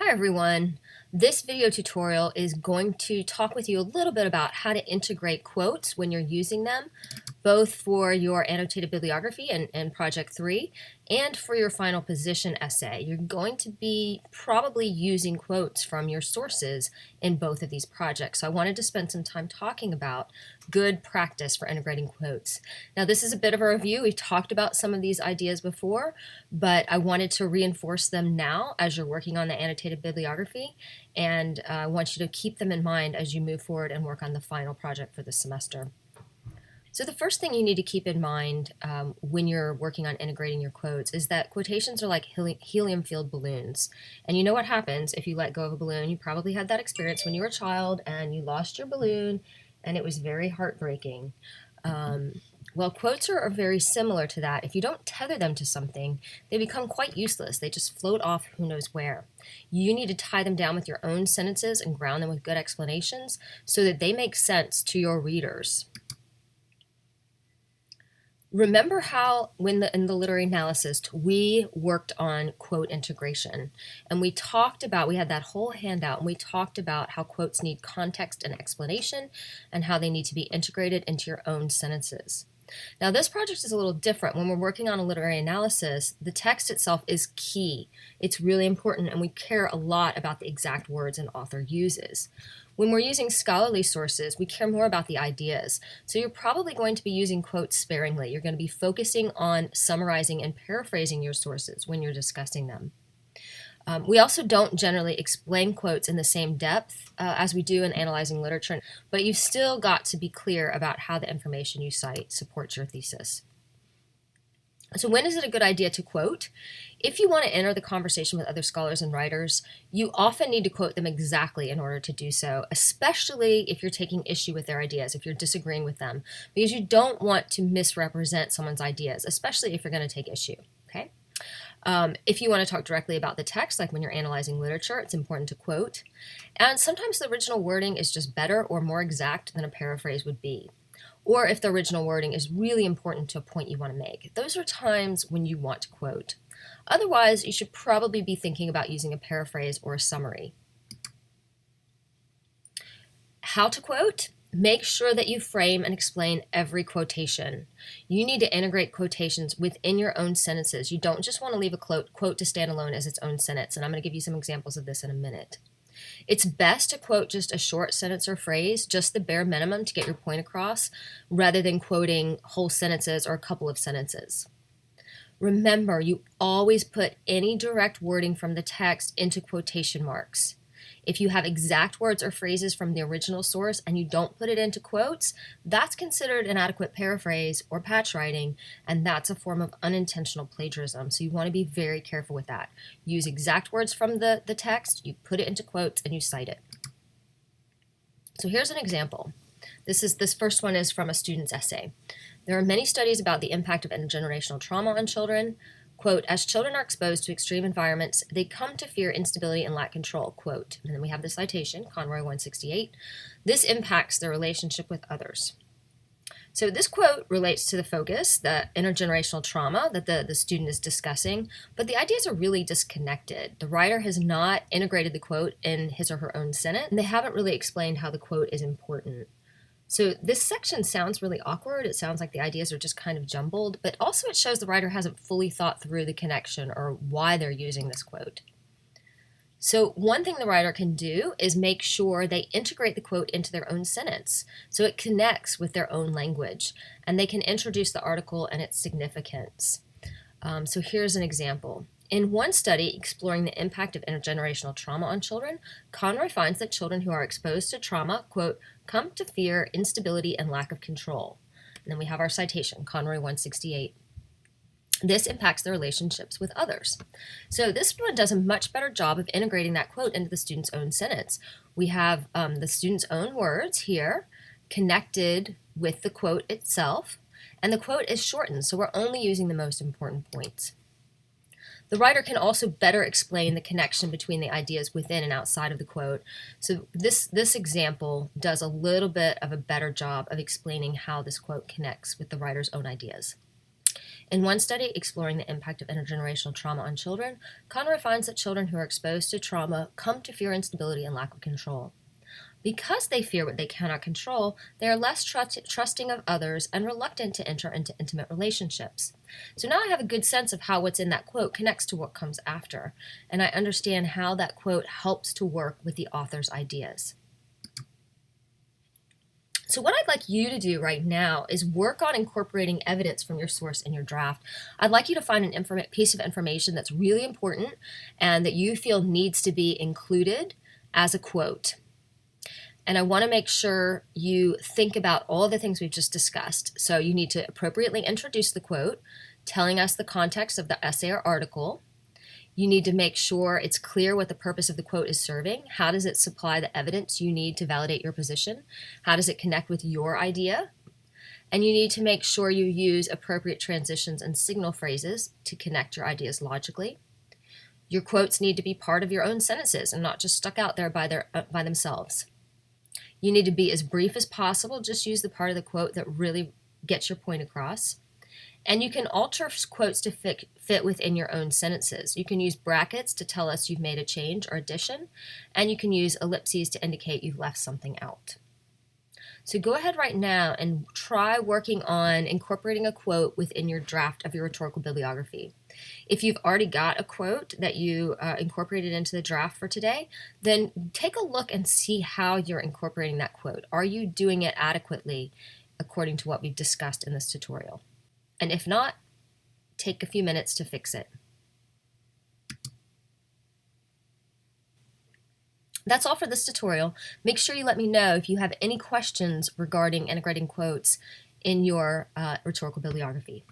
Hi everyone. This video tutorial is going to talk with you a little bit about how to integrate quotes when you're using them, both for your annotated bibliography in Project 3 and for your final position essay. You're going to be probably using quotes from your sources in both of these projects. So I wanted to spend some time talking about good practice for integrating quotes. Now this is a bit of a review. We've talked about some of these ideas before, but I wanted to reinforce them now as you're working on the annotated bibliography, and I want you to keep them in mind as you move forward and work on the final project for the semester. So the first thing you need to keep in mind when you're working on integrating your quotes is that quotations are like helium-filled balloons. And you know what happens if you let go of a balloon. You probably had that experience when you were a child and you lost your balloon, and it was very heartbreaking. Well, quotes are very similar to that. If you don't tether them to something, they become quite useless. They just float off who knows where. You need to tie them down with your own sentences and ground them with good explanations so that they make sense to your readers. Remember how in the literary analysis we worked on quote integration, and we had that whole handout, and we talked about how quotes need context and explanation and how they need to be integrated into your own sentences. Now this project is a little different. When we're working on a literary analysis, the text itself is key. It's really important, and we care a lot about the exact words an author uses. When we're using scholarly sources, we care more about the ideas. So you're probably going to be using quotes sparingly. You're going to be focusing on summarizing and paraphrasing your sources when you're discussing them. We also don't generally explain quotes in the same depth as we do in analyzing literature, but you've still got to be clear about how the information you cite supports your thesis. So when is it a good idea to quote? If you want to enter the conversation with other scholars and writers, you often need to quote them exactly in order to do so, especially if you're taking issue with their ideas, if you're disagreeing with them, because you don't want to misrepresent someone's ideas, especially if you're going to take issue, okay? If you want to talk directly about the text, like when you're analyzing literature, it's important to quote. And sometimes the original wording is just better or more exact than a paraphrase would be. Or if the original wording is really important to a point you want to make. Those are times when you want to quote. Otherwise, you should probably be thinking about using a paraphrase or a summary. How to quote? Make sure that you frame and explain every quotation. You need to integrate quotations within your own sentences. You don't just want to leave a quote to stand alone as its own sentence, and I'm going to give you some examples of this in a minute. It's best to quote just a short sentence or phrase, just the bare minimum to get your point across, rather than quoting whole sentences or a couple of sentences. Remember, you always put any direct wording from the text into quotation marks. If you have exact words or phrases from the original source and you don't put it into quotes, that's considered an inadequate paraphrase or patch writing, and that's a form of unintentional plagiarism. So you want to be very careful with that. Use exact words from the text, you put it into quotes, and you cite it. So here's an example. This first one is from a student's essay. There are many studies about the impact of intergenerational trauma on children. Quote, as children are exposed to extreme environments, they come to fear instability and lack control, quote. And then we have the citation, Conroy 168. This impacts their relationship with others. So this quote relates to the focus, the intergenerational trauma that the student is discussing, but the ideas are really disconnected. The writer has not integrated the quote in his or her own sentence, and they haven't really explained how the quote is important. So this section sounds really awkward. It sounds like the ideas are just kind of jumbled, but also it shows the writer hasn't fully thought through the connection or why they're using this quote. So one thing the writer can do is make sure they integrate the quote into their own sentence so it connects with their own language, and they can introduce the article and its significance. So here's an example. In one study exploring the impact of intergenerational trauma on children, Conroy finds that children who are exposed to trauma, quote, come to fear instability and lack of control. And then we have our citation, Conroy 168. This impacts their relationships with others. So this one does a much better job of integrating that quote into the student's own sentence. We have the student's own words here connected with the quote itself, and the quote is shortened, so we're only using the most important points. The writer can also better explain the connection between the ideas within and outside of the quote. So this example does a little bit of a better job of explaining how this quote connects with the writer's own ideas. In one study exploring the impact of intergenerational trauma on children, Conroy finds that children who are exposed to trauma come to fear instability and lack of control. Because they fear what they cannot control, they are less trusting of others and reluctant to enter into intimate relationships. So now I have a good sense of how what's in that quote connects to what comes after, and I understand how that quote helps to work with the author's ideas. So what I'd like you to do right now is work on incorporating evidence from your source in your draft. I'd like you to find an piece of information that's really important and that you feel needs to be included as a quote. And I want to make sure you think about all the things we've just discussed. So you need to appropriately introduce the quote, telling us the context of the essay or article. You need to make sure it's clear what the purpose of the quote is serving. How does it supply the evidence you need to validate your position? How does it connect with your idea? And you need to make sure you use appropriate transitions and signal phrases to connect your ideas logically. Your quotes need to be part of your own sentences and not just stuck out there by themselves. You need to be as brief as possible. Just use the part of the quote that really gets your point across. And you can alter quotes to fit within your own sentences. You can use brackets to tell us you've made a change or addition, and you can use ellipses to indicate you've left something out. So go ahead right now and try working on incorporating a quote within your draft of your rhetorical bibliography. If you've already got a quote that you incorporated into the draft for today, then take a look and see how you're incorporating that quote. Are you doing it adequately according to what we've discussed in this tutorial? And if not, take a few minutes to fix it. That's all for this tutorial. Make sure you let me know if you have any questions regarding integrating quotes in your rhetorical bibliography.